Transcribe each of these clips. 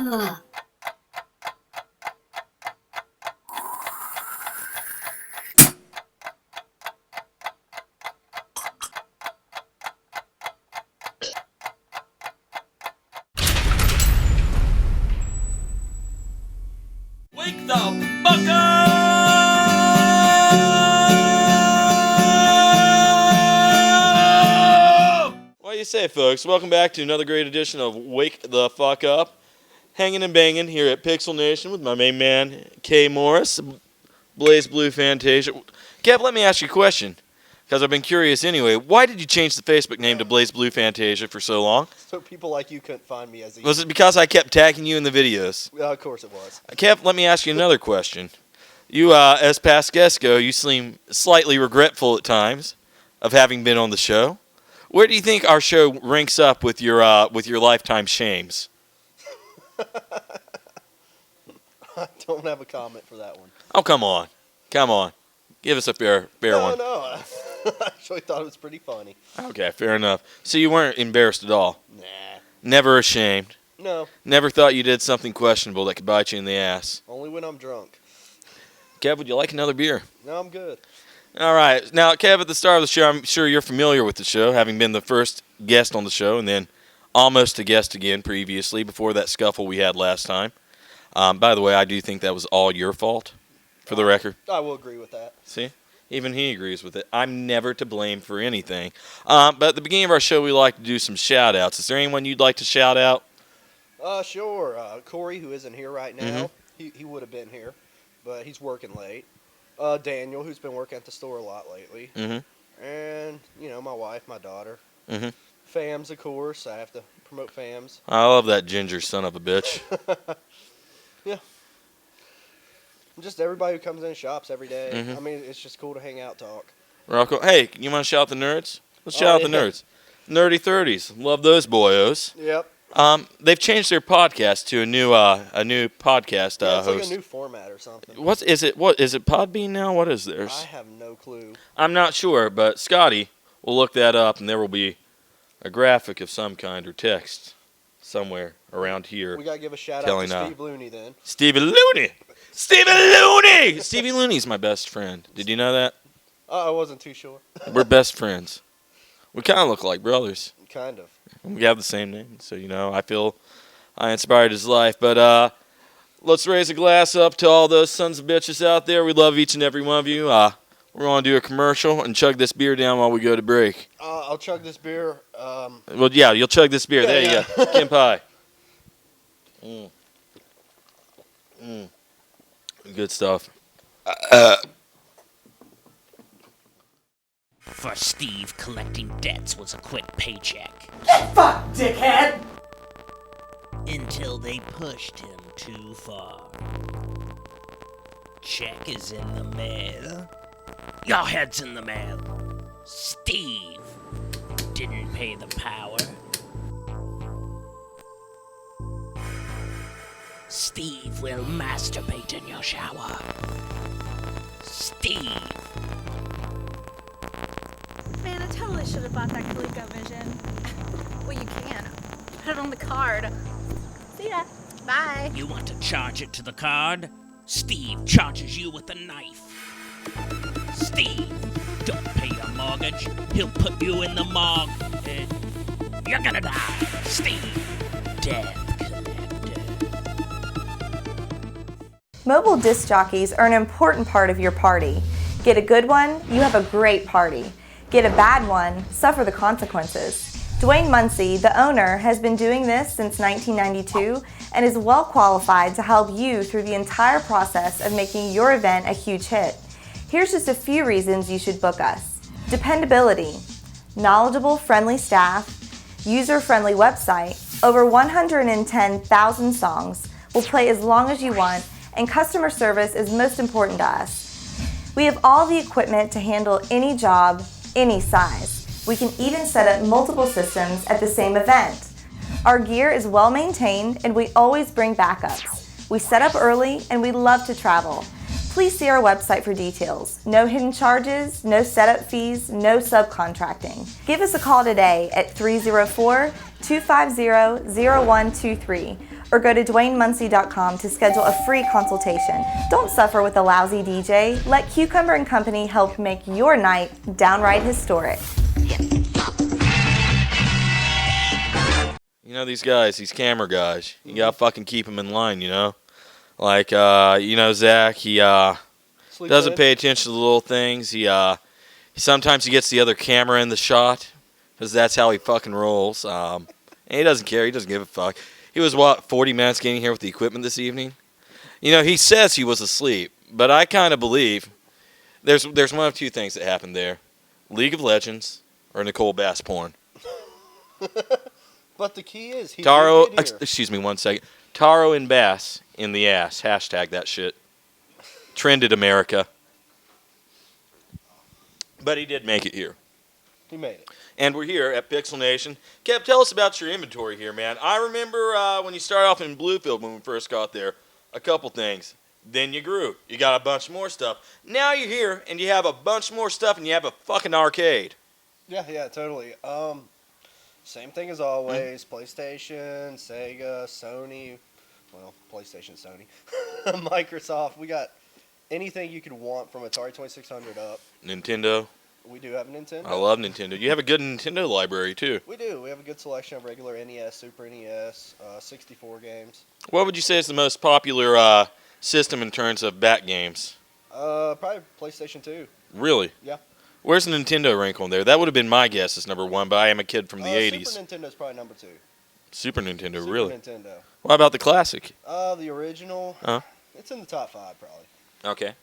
Wake the fuck up! What do you say, folks? Welcome back to another great edition of Wake the Fuck Up. Hanging and banging here at Pixel Nation with my main man, Kay Morris, Blaze Blue Fantasia. Kev, let me ask you a question, because I've been curious anyway. Why did you change the Facebook name to Blaze Blue Fantasia for so long? So people like you couldn't find me as a... Was it because I kept tagging you in the videos? Of course it was. Kev, let me ask you another question. You, as past guests go, you seem slightly regretful at times of having been on the show. Where do you think our show ranks up with your lifetime shames? I don't have a comment for that one. Oh, come on. Give us a fair one. No, I actually thought it was pretty funny. Okay, fair enough. So you weren't embarrassed at all? Nah. Never ashamed? No. Never thought you did something questionable that could bite you in the ass? Only when I'm drunk. Kev, would you like another beer? No, I'm good. All right. Now, Kev, at the start of the show, I'm sure you're familiar with the show, having been the first guest on the show and then almost a guest again previously before that scuffle we had last time. By the way, I do think that was all your fault, for the record. I will agree with that. See? Even he agrees with it. I'm never to blame for anything. But at the beginning of our show, we like to do some shout-outs. Is there anyone you'd like to shout out? Sure. Corey, who isn't here right now, he would have been here, but he's working late. Daniel, who's been working at the store a lot lately. And, my wife, my daughter. Fams, of course. I have to promote Fams. I love that ginger son of a bitch. Yeah. Just everybody who comes in and shops every day. I mean, it's just cool to hang out, talk. Rocco, hey, you want to shout out the nerds? Let's shout out the nerds. Nerdy 30s. Love those boyos. Yep. They've changed their podcast to a new podcast it's host. like a new format or something. What is it Podbean now? What is theirs? I have no clue. I'm not sure, but Scotty will look that up, and there will be a graphic of some kind or text somewhere around here. We gotta give a shout out to Steve Looney then. Stevie Looney! Stevie Looney's my best friend. Did you know that? I wasn't too sure. We're best friends. We kind of look like brothers. Kind of. We have the same name, so I feel I inspired his life. But let's raise a glass up to all those sons of bitches out there. We love each and every one of you. We're going to do a commercial and chug this beer down while we go to break. I'll chug this beer. Well, yeah, you'll chug this beer. There you go. Kim Pie. Good stuff. For Steve, collecting debts was a quick paycheck. Get fucked, dickhead! Until they pushed him too far. Check is in the mail. Your head's in the mail. Steve didn't pay the power. Steve will masturbate in your shower. Steve. Man, I totally should have bought that ColecoVision. Well, you can. Put it on the card. See ya. Bye. You want to charge it to the card? Steve charges you with a knife. Steve, don't pay your mortgage. He'll put you in the morgue. You're gonna die. Steve, death collector. Mobile disc jockeys are an important part of your party. Get a good one, you have a great party. Get a bad one, suffer the consequences. Dwayne Muncie, the owner, has been doing this since 1992 and is well qualified to help you through the entire process of making your event a huge hit. Here's just a few reasons you should book us. Dependability, knowledgeable, friendly staff, user-friendly website, over 110,000 songs, will play as long as you want, and customer service is most important to us. We have all the equipment to handle any job, any size. We can even set up multiple systems at the same event. Our gear is well maintained and we always bring backups. We set up early and we love to travel. Please see our website for details. No hidden charges, no setup fees, no subcontracting. Give us a call today at 304-250-0123 or go to DwayneMunsey.com to schedule a free consultation. Don't suffer with a lousy DJ. Let Cucumber & Company help make your night downright historic. You know these guys, these camera guys. You gotta fucking keep them in line, you know? Like, Zach, he doesn't pay attention to the little things. Sometimes he gets the other camera in the shot, because that's how he fucking rolls. And he doesn't care. He doesn't give a fuck. He was, 40 minutes getting here with the equipment this evening? You know, he says he was asleep, but I kind of believe there's one of two things that happened there. League of Legends or Nicole Bass porn. But the key is, he Taro, did get here. excuse me 1 second. Taro and Bass in the ass. Hashtag that shit. Trended America. But he did make it here. He made it. And we're here at Pixel Nation. Kev, tell us about your inventory here, man. I remember when you started off in Bluefield when we first got there, a couple things. Then you grew. You got a bunch more stuff. Now you're here, and you have a bunch more stuff, and you have a fucking arcade. Yeah, totally. Same thing as always. PlayStation, Sega, Sony. Well, PlayStation, Sony. Microsoft. We got anything you could want from Atari 2600 up. Nintendo. We do have a Nintendo. I love Nintendo. You have a good Nintendo library, too. We do. We have a good selection of regular NES, Super NES, 64 games. What would you say is the most popular system in terms of bat games? Probably PlayStation 2. Really? Yeah. Where's the Nintendo rank on there? That would have been my guess as number one, but I am a kid from the 80s. Super Nintendo's probably number 2. Super Nintendo, Super really? Nintendo. What about the classic? The original. Huh? It's in the top 5 probably. Okay.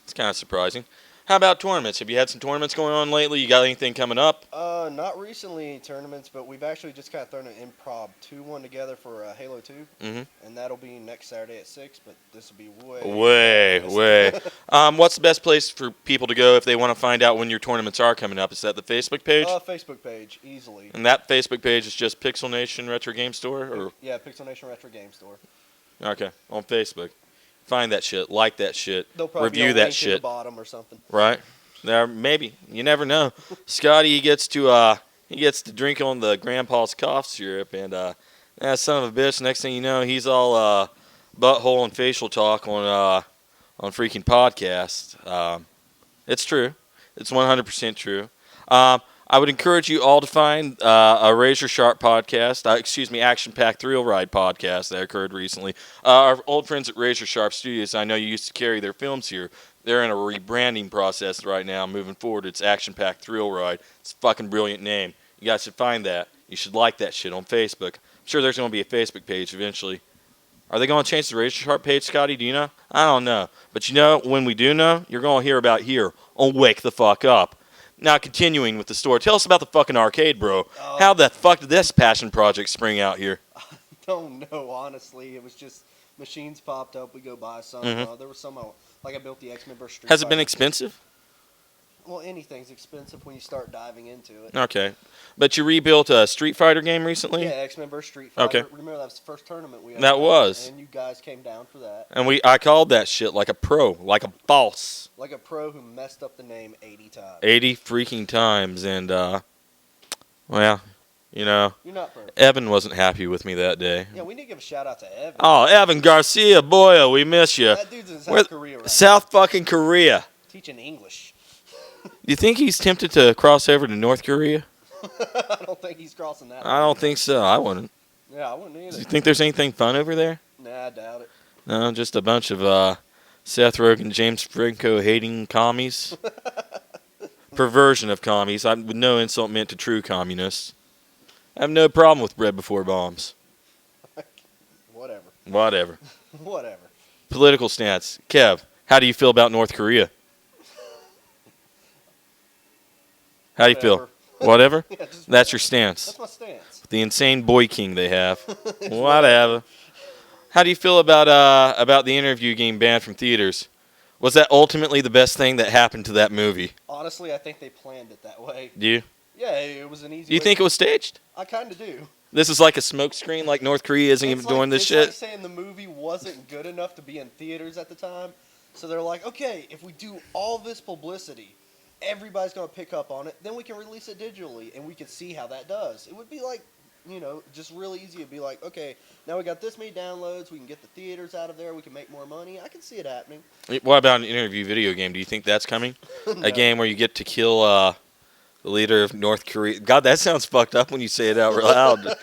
It's kind of surprising. How about tournaments? Have you had some tournaments going on lately? You got anything coming up? Not recently tournaments, but we've actually just kind of thrown an improv 2-1 together for Halo 2. Mm-hmm. And that'll be next Saturday at 6, but this will be Way. What's the best place for people to go if they want to find out when your tournaments are coming up? Is that the Facebook page? Facebook page, easily. And that Facebook page is just Pixel Nation Retro Game Store? Or? Yeah, Pixel Nation Retro Game Store. Okay, on Facebook. Find that shit, like that shit, They'll probably review be a that link shit. at the bottom or something. Right? There, maybe. You never know. Scotty, he gets to drink on the grandpa's cough syrup, and that son of a bitch. Next thing you know, he's all butthole and facial talk on freaking podcast. It's true. It's 100% true. I would encourage you all to find a Razor Sharp podcast, Action Pack Thrill Ride podcast that occurred recently. Our old friends at Razor Sharp Studios, I know you used to carry their films here. They're in a rebranding process right now. Moving forward, it's Action Pack Thrill Ride. It's a fucking brilliant name. You guys should find that. You should like that shit on Facebook. I'm sure there's going to be a Facebook page eventually. Are they going to change the Razor Sharp page, Scotty? Do you know? I don't know. But you know, when we do know, you're going to hear about here on Wake the Fuck Up. Now, continuing with the store, tell us about the fucking arcade, bro. How the fuck did this passion project spring out here? I don't know, honestly. It was just machines popped up. We go buy some. There was some, like I built the X-Men vs. Street Has it been Fighter. expensive? Well, anything's expensive when you start diving into it. Okay. But you rebuilt a Street Fighter game recently? Yeah, X-Men vs. Street Fighter. Okay. Remember, that was the first tournament we ever That had, was. And you guys came down for that. And I called that shit like a pro, like a boss. Like a pro who messed up the name 80 times. 80 freaking times. And, well, you know, You're not perfect. Evan wasn't happy with me that day. Yeah, we need to give a shout out to Evan. Oh, Evan Garcia, boy, we miss you. That dude's in South Korea right South fucking Korea. now. Teaching English. Do you think he's tempted to cross over to North Korea? I don't think he's crossing that. I don't think so. I wouldn't. Yeah, I wouldn't either. Do you think there's anything fun over there? Nah, I doubt it. No, just a bunch of Seth Rogen, James Franco hating commies. Perversion of commies. With no insult meant to true communists. I have no problem with bread before bombs. Whatever. Whatever. Political stance. Kev, how do you feel about North Korea? How do you feel? Whatever? Yeah, just That's your stance. That's my stance. The insane boy king they have. Whatever. How do you feel about the interview getting banned from theaters? Was that ultimately the best thing that happened to that movie? Honestly, I think they planned it that way. Do you? Yeah, it was an easy Do you way. think it was staged? I kind of do. This is like a smoke screen, like North Korea isn't even doing this it's shit? like saying the movie wasn't good enough to be in theaters at the time. So they're like, okay, if we do all this publicity, everybody's going to pick up on it, then we can release it digitally, and we can see how that does. It would be like just really easy to be like, okay, now we got this many downloads. We can get the theaters out of there. We can make more money. I can see it happening. What about an interview video game? Do you think that's coming? No. A game where you get to kill the leader of North Korea. God, that sounds fucked up when you say it out loud.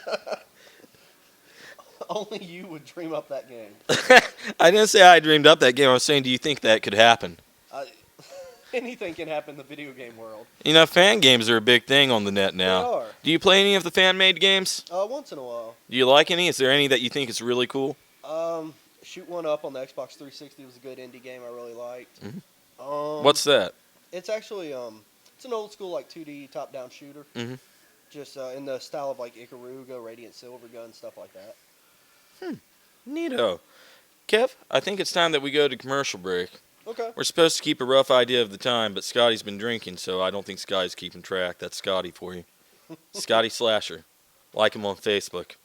Only you would dream up that game. I didn't say I dreamed up that game. I was saying, do you think that could happen? Anything can happen in the video game world. Fan games are a big thing on the net now. They are. Do you play any of the fan-made games? Once in a while. Do you like any? Is there any that you think is really cool? Shoot One Up on the Xbox 360 was a good indie game I really liked. Mm-hmm. What's that? It's actually it's an old school like 2D top-down shooter. Mm-hmm. Just in the style of like Ikaruga, Radiant Silvergun, stuff like that. Neato. Kev, I think it's time that we go to commercial break. Okay. We're supposed to keep a rough idea of the time, but Scotty's been drinking, so I don't think Scotty's keeping track. That's Scotty for you. Scotty Slasher. Like him on Facebook.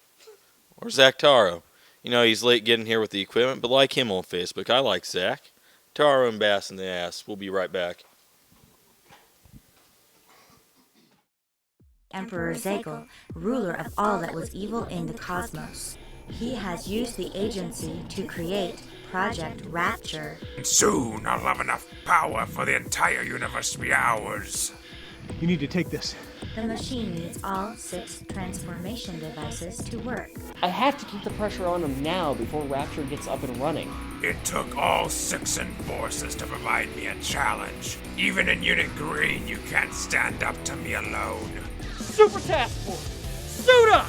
Or Zach Taro. He's late getting here with the equipment, but like him on Facebook. I like Zach. Taro and Bass in the ass. We'll be right back. Emperor Zachary, ruler of all that was evil in the cosmos. He has used the agency to create Project Rapture. Soon I'll have enough power for the entire universe to be ours. You need to take this. The machine needs all 6 transformation devices to work. I have to keep the pressure on him now before Rapture gets up and running. It took all 6 enforcers to provide me a challenge. Even in Unit Green, you can't stand up to me alone. Super Task Force, suit up!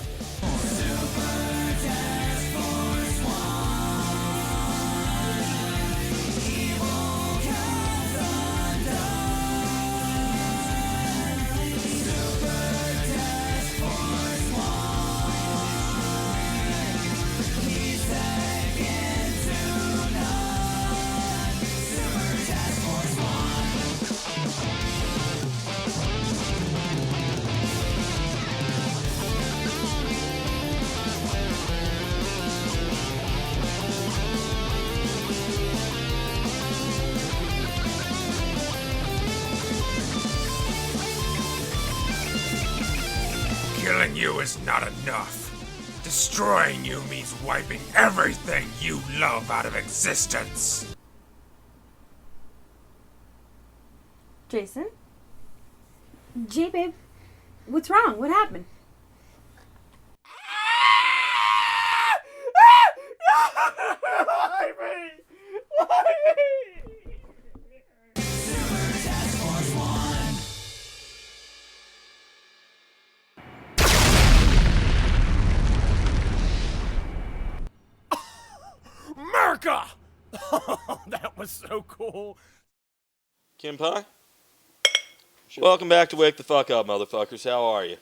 Killing you is not enough. Destroying you means wiping everything you love out of existence. Jason? Jay, babe, what's wrong? What happened? Why me? Why me? America! That was so cool. Kim Pie? Sure. Welcome back to Wake the Fuck Up, motherfuckers. How are you?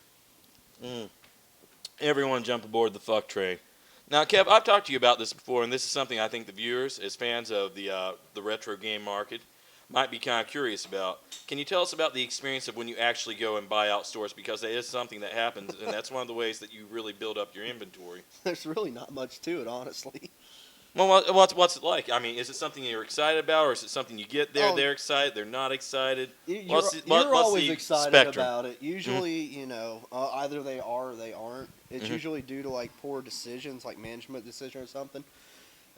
Everyone jump aboard the fuck train. Now, Kev, I've talked to you about this before, and this is something I think the viewers, as fans of the retro game market, might be kind of curious about. Can you tell us about the experience of when you actually go and buy out stores? Because that is something that happens, and that's one of the ways that you really build up your inventory. There's really not much to it, honestly. Well, what's it like? I mean, is it something you're excited about, or is it something you get there, they're excited, they're not excited? You're always excited spectrum? about it. Usually, either they are or they aren't. It's usually due to, like, poor decisions, like management decision or something.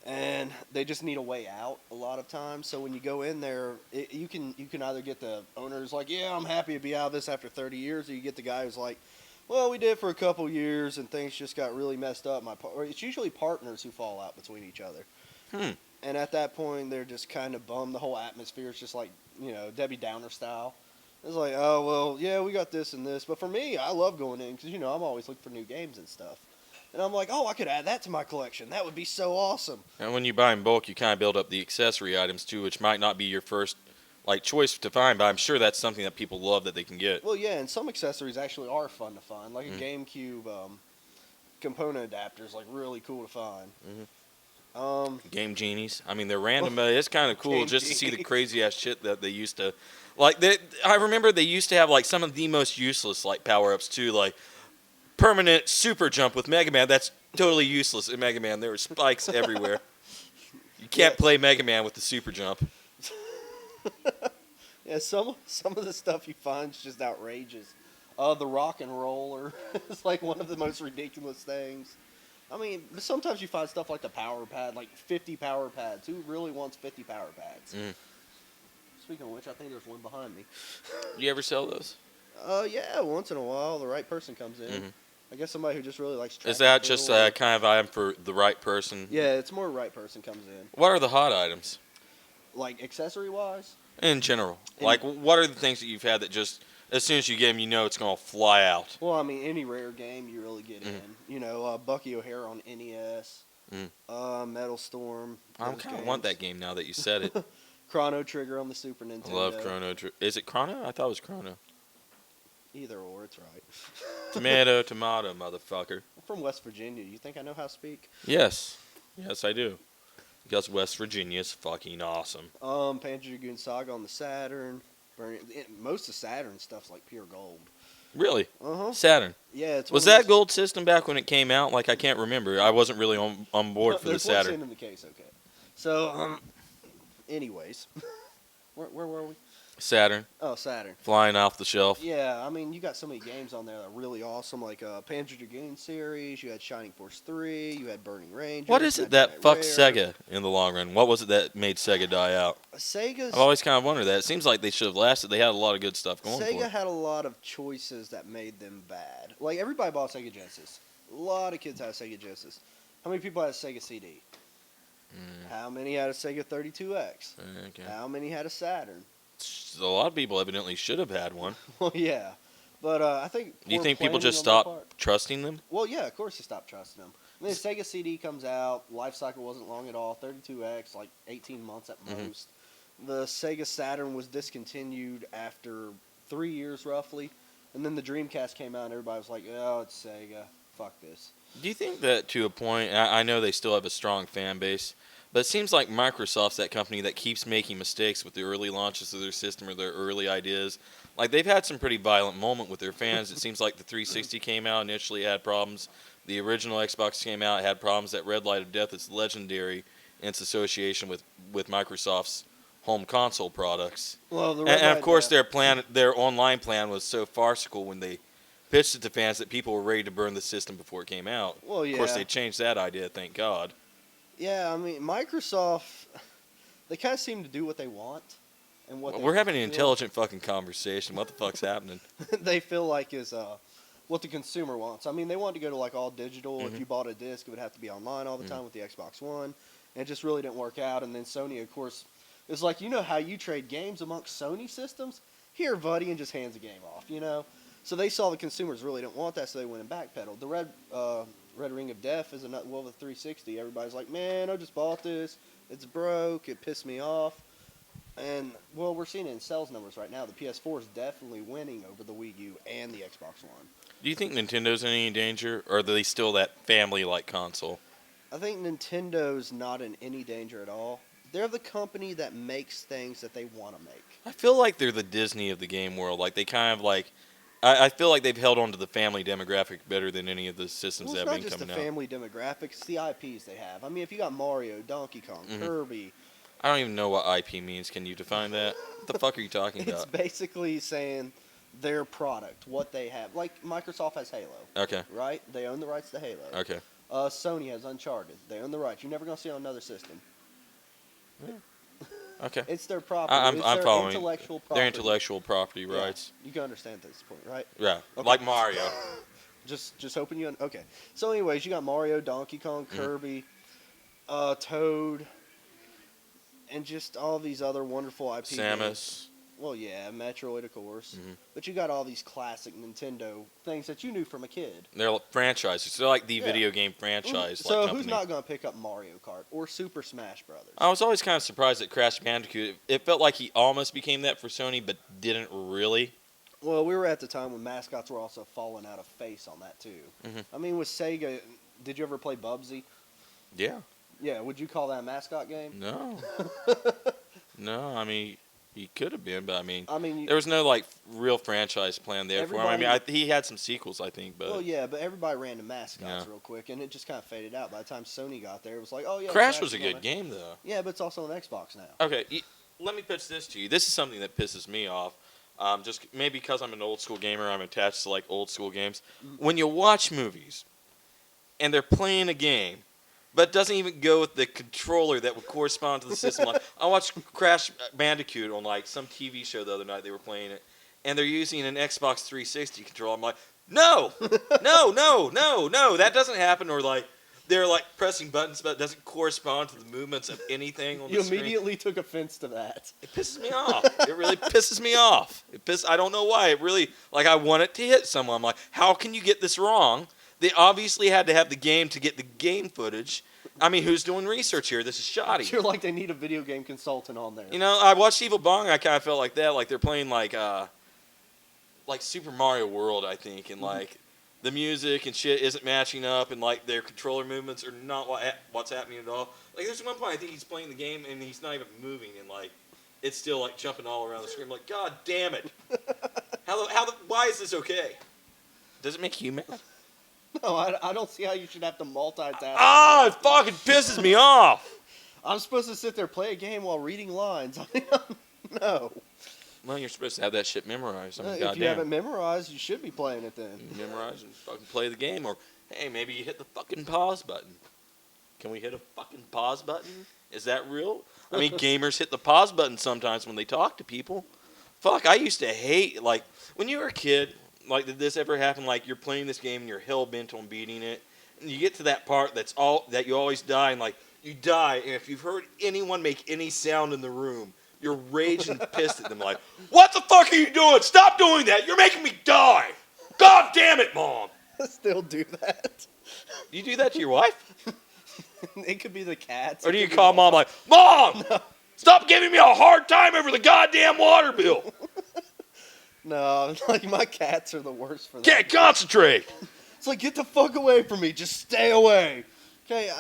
And they just need a way out a lot of times. So when you go in there, you can either get the owner who's like, yeah, I'm happy to be out of this after 30 years, or you get the guy who's like, well, we did it for a couple years and things just got really messed up. Or it's usually partners who fall out between each other. And at that point, they're just kind of bummed. The whole atmosphere is just like, Debbie Downer style. It's like, oh, well, yeah, we got this and this. But for me, I love going in because, I'm always looking for new games and stuff. And I'm like, oh, I could add that to my collection. That would be so awesome. And when you buy in bulk, you kind of build up the accessory items too, which might not be your first choice to find, but I'm sure that's something that people love that they can get. Well, yeah, and some accessories actually are fun to find, like a GameCube component adapter is really cool to find. Game Genies. I mean, they're random, but it's kind of cool just to see the crazy ass shit that they used to. I remember they used to have some of the most useless power ups too, like permanent super jump with Mega Man. That's totally useless in Mega Man. There were spikes everywhere. You can't play Mega Man with the super jump. Yeah, some of the stuff you find is just outrageous. The rock and roller is like one of the most ridiculous things. I mean, sometimes you find stuff like the power pad, like 50 power pads. Who really wants 50 power pads? Speaking of which, I think there's one behind me. You ever sell those? Yeah, once in a while, the right person comes in. I guess somebody who just really likes track Is that and just field. kind of item for the right person? Yeah, it's more right person comes in. What are the hot items? Like, accessory-wise? In general. Like, what are the things that you've had that just, as soon as you get them, you know it's going to fly out? Well, I mean, any rare game you really get in. You know, Bucky O'Hare on NES, Metal Storm. I kind of want that game now that you said it. Chrono Trigger on the Super Nintendo. I love Chrono Trigger. Is it Chrono? I thought it was Chrono. Either or, it's right. Tomato, motherfucker. I'm from West Virginia. You think I know how to speak? Yes. Yes, I do. Because West Virginia's fucking awesome. Panzer Dragoon Saga on the Saturn. Most of Saturn stuff's like pure gold. Really? Uh-huh. Saturn. Yeah. It's was that gold system back when it came out? Like, I can't remember. I wasn't really on board for the Saturn. There's one in the case, okay. So, anyways. where were we? Saturn. Oh, Saturn. Flying off the shelf. Yeah, I mean, you got so many games on there that are really awesome, like Panzer Dragoon series. You had Shining Force 3. You had Burning Rangers. What is it that fucked Sega in the long run? What was it that made Sega die out? I've always kind of wondered that. It seems like they should have lasted. They had a lot of good stuff going for Sega them. had a lot of choices that made them bad. Like, everybody bought Sega Genesis. A lot of kids had a Sega Genesis. How many people had a Sega CD? How many had a Sega 32X? Okay. How many had a Saturn? A lot of people evidently should have had one. Well, yeah. But I think... Do you think people just stopped trusting them? Well, yeah, of course you stopped trusting them. I mean, the Sega CD comes out. Life cycle wasn't long at all. 32X, like 18 months at most. The Sega Saturn was discontinued after 3 years, roughly. And then the Dreamcast came out, and everybody was like, oh, it's Sega. Fuck this. Do you think that to a point, I know they still have a strong fan base, but it seems like Microsoft's that company that keeps making mistakes with the early launches of their system or their early ideas. Like, they've had some pretty violent moment with their fans. It seems like the 360 came out, initially had problems. The original Xbox came out, had problems. That Red Light of Death is legendary in its association with Microsoft's home console products. Well, the and of course, their online plan was so farcical when they pitched it to fans that people were ready to burn the system before it came out. Well, yeah. Of course, they changed that idea, thank God. Yeah, I mean, Microsoft, they kind of seem to do what they want. And We're having an intelligent fucking conversation. What the fuck's happening? They feel like is what the consumer wants. I mean, they want to go to like all digital. If you bought a disc, it would have to be online all the time with the Xbox One. And it just really didn't work out. And then Sony, of course, is like, you know how you trade games amongst Sony systems? Here, buddy, and just hands the game off, you know? So they saw the consumers really didn't want that, so they went and backpedaled. The Red Ring of Death is the 360. Everybody's like, man, I just bought this. It's broke. It pissed me off. And, well, we're seeing it in sales numbers right now. The PS4 is definitely winning over the Wii U and the Xbox One. Do you think Nintendo's in any danger, or are they still that family-like console? I think Nintendo's not in any danger at all. They're the company that makes things that they want to make. I feel like they're the Disney of the game world. Like, they kind of like... I feel like they've held on to the family demographic better than any of the systems that have been coming out. It's not just the family demographic, it's the IPs they have. I mean, if you got Mario, Donkey Kong, Kirby... I don't even know what IP means. Can you define that? What the fuck are you talking about? It's basically saying their product, what they have. Like, Microsoft has Halo. Okay. Right? They own the rights to Halo. Okay. Sony has Uncharted. They own the rights. You're never going to see it on another system. Yeah. Okay. It's their property. I'm their following. Intellectual property. Their intellectual property rights. You can understand at this point, right? Yeah. Okay. Like Mario. Just hoping you... Okay. So anyways, you got Mario, Donkey Kong, Kirby, Toad, and just all these other wonderful IP Samus. Games. Well, yeah, Metroid, of course. But you got all these classic Nintendo things that you knew from a kid. They're franchises. They're like the video game franchise. So who's not going to pick up Mario Kart or Super Smash Brothers? I was always kind of surprised at Crash Bandicoot. It felt like he almost became that for Sony, but didn't really. Well, we were at the time when mascots were also falling out of face on that, too. I mean, with Sega, did you ever play Bubsy? Yeah. Yeah, would you call that a mascot game? No. No, I mean... He could have been, but I mean there was no like real franchise plan there for him. I mean, he had some sequels, I think, but well, yeah, but everybody ran to mascots real quick, and it just kind of faded out. By the time Sony got there, it was like, oh yeah, Crash was a good game though. Yeah, but it's also on Xbox now. Okay, let me pitch this to you. This is something that pisses me off. Just maybe because I'm an old school gamer, I'm attached to like old school games. When you watch movies and they're playing a game, but it doesn't even go with the controller that would correspond to the system. Like I watched Crash Bandicoot on like some TV show the other night. They were playing it, and they're using an Xbox 360 controller. I'm like, no, no, that doesn't happen. Or like they're like pressing buttons, but it doesn't correspond to the movements of anything on the screen. You immediately took offense to that. It pisses me off. It really pisses me off. I don't know why. It really, like, I want it to hit someone. I'm like, how can you get this wrong? They obviously had to have the game to get the game footage. I mean, who's doing research here? This is shoddy. I feel like they need a video game consultant on there. You know, I watched Evil Bong. I kind of felt like that. Like they're playing like Super Mario World, I think, and like the music and shit isn't matching up, and like their controller movements are not what's happening at all. Like there's one point I think he's playing the game and he's not even moving, and like it's still like jumping all around the screen. I'm like, God damn it! Why is this okay? Does it make you mad? No, I don't see how you should have to multitask. Ah, it fucking pisses me off. I'm supposed to sit there play a game while reading lines. I mean, no. Well, you're supposed to have that shit memorized. I mean, If goddamn. you haven't memorized, you should be playing it then. You memorize and fucking play the game, or hey, maybe you hit the fucking pause button. Can we hit a fucking pause button? Is that real? I mean, gamers hit the pause button sometimes when they talk to people. Fuck, I used to hate, like, when you were a kid, like, did this ever happen? Like, you're playing this game and you're hell-bent on beating it, and you get to that part that you always die, and, like, you die, and if you've heard anyone make any sound in the room, you're raging pissed at them, like, what the fuck are you doing? Stop doing that! You're making me die! God damn it, Mom! I still do that. You do that to your wife? It could be the cats. Or do you call Mom like, Mom! No. Stop giving me a hard time over the goddamn water bill! No, like my cats are the worst for that. Can't concentrate! It's like, get the fuck away from me. Just stay away. Okay.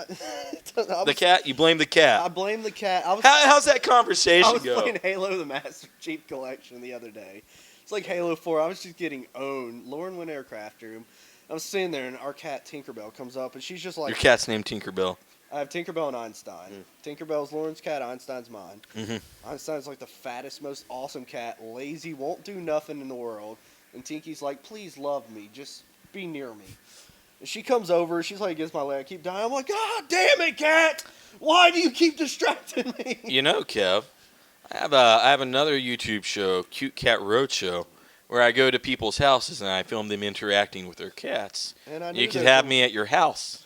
The cat? You blame the cat. I blame the cat. How's that conversation I was go? playing Halo the Master Chief Collection the other day. It's like Halo 4. I was just getting owned. Lauren went aircraft room. I was sitting there, and our cat Tinkerbell comes up, and she's just like... Your cat's named Tinkerbell. I have Tinkerbell and Einstein. Tinkerbell's Lauren's cat, Einstein's mine. Einstein's like the fattest, most awesome cat, lazy, won't do nothing in the world. And Tinky's like, please love me, just be near me. And she comes over, she's like against my leg, I keep dying. I'm like, God damn it, cat! Why do you keep distracting me? You know, Kev, I have another YouTube show, Cute Cat Roadshow, where I go to people's houses and I film them interacting with their cats. And you could have me at your house.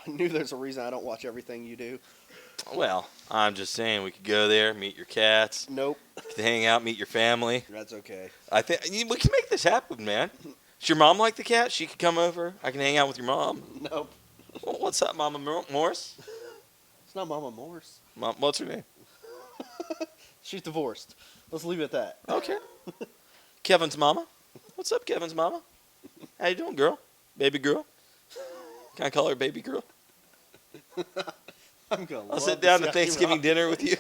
I knew there's a reason I don't watch everything you do. Well, I'm just saying we could go there, meet your cats. Nope. Hang out, meet your family. That's okay. I think we can make this happen, man. Does your mom like the cat? She could come over. I can hang out with your mom. Nope. Well, what's up, Mama Morris? It's not Mama Morris. Mom, what's her name? She's divorced. Let's leave it at that. Okay. Kevin's mama. What's up, Kevin's mama? How you doing, girl? Baby girl? Can I call her baby girl? I'll sit down to Thanksgiving dinner with you.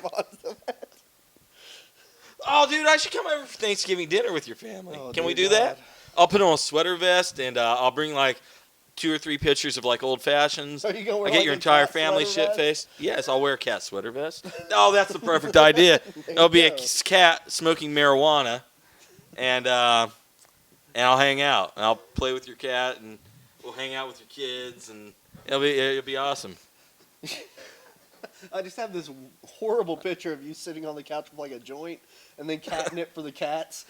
Oh, dude, I should come over for Thanksgiving dinner with your family. Oh, Can we do that? I'll put on a sweater vest, and I'll bring like 2 or 3 pictures of like old fashions. Are you gonna wear I get like your a entire cat family sweater shit vest? faced. Yes, I'll wear a cat sweater vest. Oh, that's the perfect idea. It'll be a cat smoking marijuana, and I'll hang out, and I'll play with your cat, and we'll hang out with your kids, and it'll be awesome. I just have this horrible picture of you sitting on the couch with like a joint and then catnip for the cats.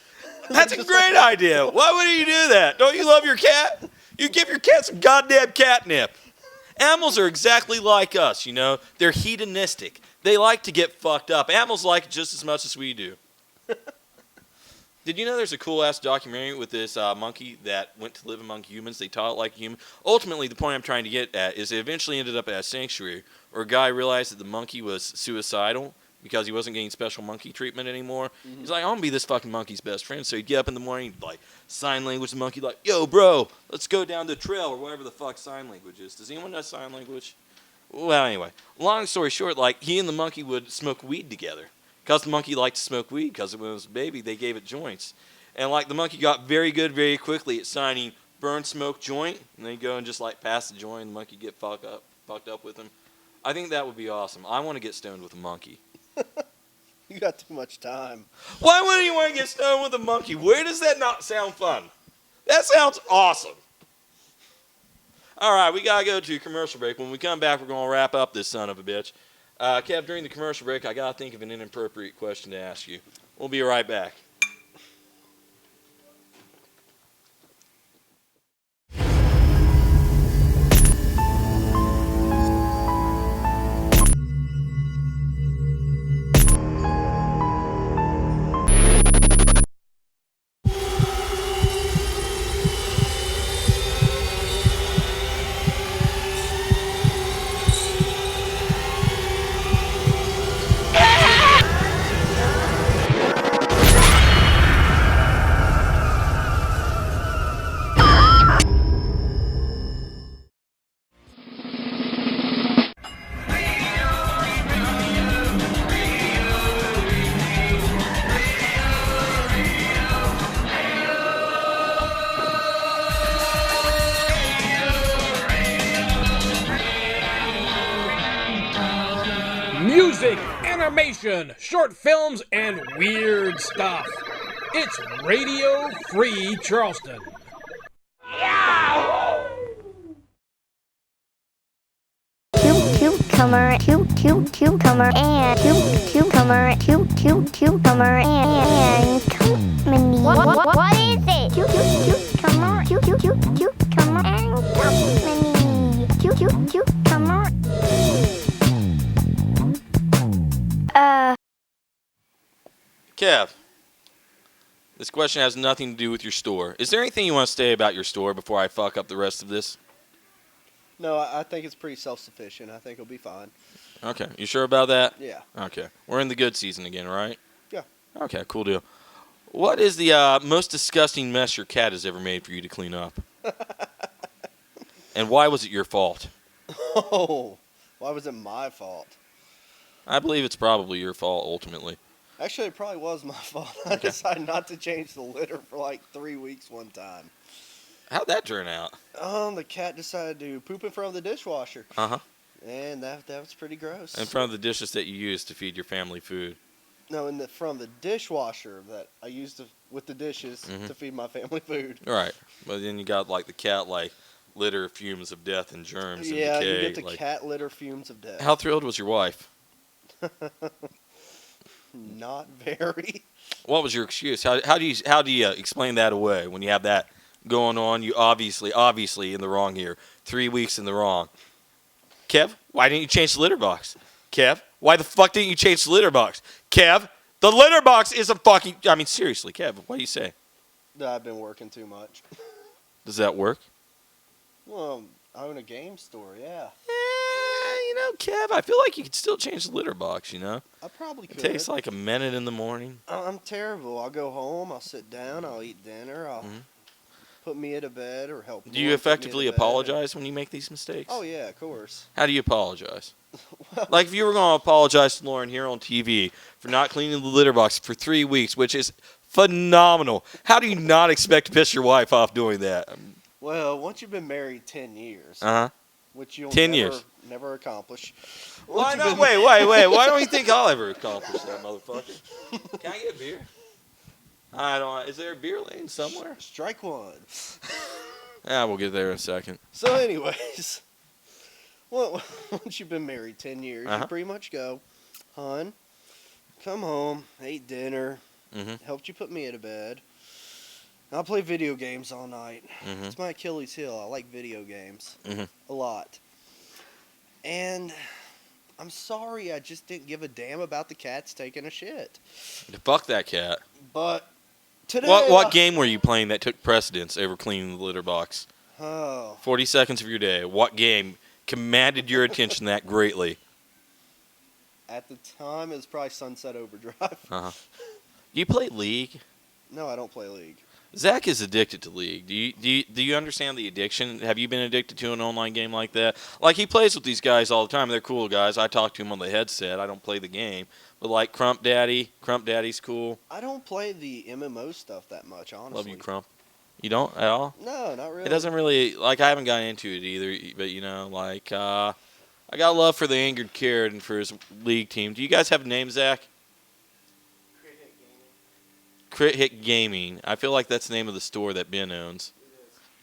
That's a great idea. Why would you do that? Don't you love your cat? You give your cat some goddamn catnip. Animals are exactly like us, you know. They're hedonistic. They like to get fucked up. Animals like it just as much as we do. Did you know there's a cool-ass documentary with this monkey that went to live among humans? They taught it like a human. Ultimately, the point I'm trying to get at is it eventually ended up at a sanctuary where a guy realized that the monkey was suicidal because he wasn't getting special monkey treatment anymore. Mm-hmm. He's like, I want to be this fucking monkey's best friend. So he'd get up in the morning, like, sign language the monkey, like, yo, bro, let's go down the trail or whatever the fuck sign language is. Does anyone know sign language? Well, anyway, long story short, like, he and the monkey would smoke weed together. Because the monkey liked to smoke weed, because when it was a baby, they gave it joints. And, like, the monkey got very good very quickly at signing burn, smoke, joint, and then he'd go and just, like, pass the joint, and the monkey get fucked up with him. I think that would be awesome. I want to get stoned with a monkey. You got too much time. Why wouldn't you want to get stoned with a monkey? Where does that not sound fun? That sounds awesome. All right, we got to go to a commercial break. When we come back, we're going to wrap up this son of a bitch. Kev, during the commercial break, I got to think of an inappropriate question to ask you. We'll be right back. Music, animation, short films, and weird stuff. It's Radio Free Charleston. Cucumber, cucumber, and cucumber, cucumber, and company. What is it? Cucumber, cucumber, and company. Cucumber. Kev, this question has nothing to do with your store. Is there anything you want to say about your store before I fuck up the rest of this? No, I think it's pretty self-sufficient. I think it'll be fine. Okay. You sure about that? Yeah. Okay. We're in the good season again, right? Yeah. Okay, cool deal. What is the most disgusting mess your cat has ever made for you to clean up? And why was it your fault? Oh, why was it my fault? I believe it's probably your fault, ultimately. Actually, it probably was my fault. I decided not to change the litter for like 3 weeks one time. How'd that turn out? The cat decided to poop in front of the dishwasher. Uh-huh. And that was pretty gross. In front of the dishes that you use to feed your family food. No, from the dishwasher that I used with the dishes to feed my family food. Right. But then you got like the cat litter fumes of death and germs and Yeah, decay. you get the cat litter fumes of death. How thrilled was your wife? Not very. What was your excuse? How do you explain that away when you have that going on? You obviously in the wrong here. 3 weeks in the wrong. Kev, why didn't you change the litter box? Kev, why the fuck didn't you change the litter box? Kev, the litter box is a fucking... I mean, seriously, Kev, what do you say? I've been working too much. Does that work? Well, I own a game store, yeah. Kev, I feel like you could still change the litter box, you know? I probably could. It takes like a minute in the morning. I'm terrible. I'll go home, I'll sit down, I'll eat dinner, I'll put Mia to bed or help. Do you effectively apologize when you make these mistakes? Oh, yeah, of course. How do you apologize? Like if you were going to apologize to Lauren here on TV for not cleaning the litter box for 3 weeks, which is phenomenal. How do you not expect to piss your wife off doing that? Well, once you've been married 10 years, which you'll 10 years. Never accomplish. Why not? Wait. Why don't you think I'll ever accomplish that, motherfucker? Can I get a beer? I don't. Is there a beer lane somewhere? Strike one. We'll get there in a second. So, anyways, well, once you've been married 10 years, you pretty much go, hon, come home, ate dinner, helped you put Mia to bed. I'll play video games all night. It's my Achilles heel. I like video games a lot. And I'm sorry, I just didn't give a damn about the cats taking a shit. Fuck that cat. But today... What game were you playing that took precedence over cleaning the litter box? Oh. 40 seconds of your day. What game commanded your attention that greatly? At the time, it was probably Sunset Overdrive. Do you play League? No, I don't play League. Zach is addicted to League. Do you understand the addiction? Have you been addicted to an online game like that? Like, he plays with these guys all the time. They're cool guys. I talk to him on the headset. I don't play the game. But, like, Crump Daddy's cool. I don't play the MMO stuff that much, honestly. Love you, Crump. You don't at all? No, not really. It doesn't really, like, I haven't gotten into it either. But, you know, like, I got love for the Angered Carrot and for his League team. Do you guys have a name, Zach? Crit Hit Gaming. I feel like that's the name of the store that Ben owns.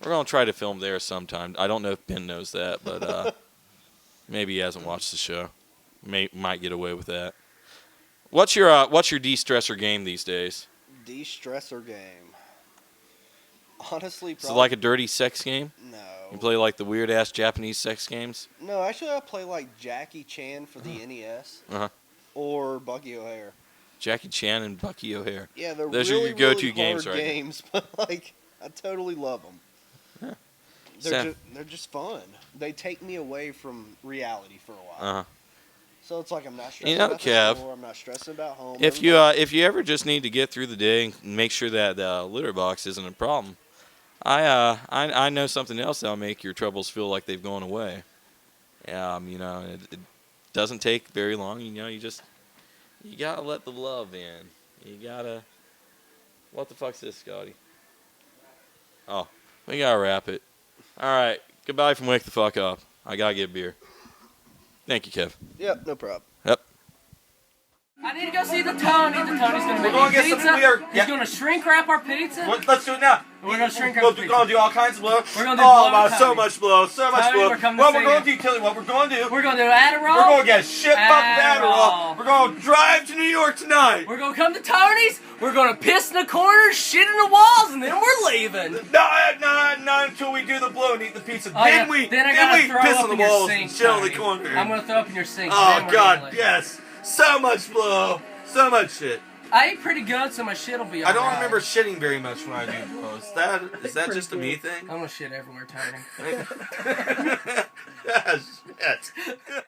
We're going to try to film there sometime. I don't know if Ben knows that, but maybe he hasn't watched the show. Might get away with that. What's your de-stressor game these days? De-stressor game. Honestly, Is it like a dirty sex game? No. You play like the weird-ass Japanese sex games? No, actually I play like Jackie Chan for the NES. Uh-huh. Or Bucky O'Hare. Jackie Chan and Bucky O'Hare. Yeah, they're Those really, are your go-to really games, hard right? games, but like I totally love them. Yeah. They're just fun. They take me away from reality for a while. Uh-huh. So it's like I'm not stressing You know, about Kev, the store, I'm not stressing about home. if you ever just need to get through the day and make sure that litter box isn't a problem, I know something else that'll make your troubles feel like they've gone away. You know, it doesn't take very long. You know, you gotta let the love in. You gotta. What the fuck's this, Scotty? Oh, we gotta wrap it. All right, goodbye from Wake the Fuck Up. I gotta get beer. Thank you, Kev. Yep, no problem. Yep. I need to go see the Tony. The Tony's gonna make We're gonna me get pizza. some beer. He's gonna shrink wrap our pizza. Let's do it now. We're gonna shrink wrap We're the pizza. gonna do all kinds of blow. We're gonna do oh, blow wow, to so Tony. much blow, so much Tony, blow. we're coming What to we're see gonna do, tell you what we're gonna do. We're gonna do Adderall. We're gonna get shit fucked with Adderall. We're gonna drive to New York tonight. We're gonna come to Tony's. We're gonna piss in the corners, shit in the walls, and then we're leaving. Not until we do the blow and eat the pizza. Oh, then yeah. we Then I gotta throw piss up on the in your walls sink, and shit on the Tony. corner. I'm gonna throw up in your sink. Oh then we're God, gonna leave. yes. So much blow. So much shit. I eat pretty good, so my shit'll be I alright. don't remember shitting very much when I do blow. Is that just a me thing? I'm gonna shit everywhere, Tony. Yes, shit.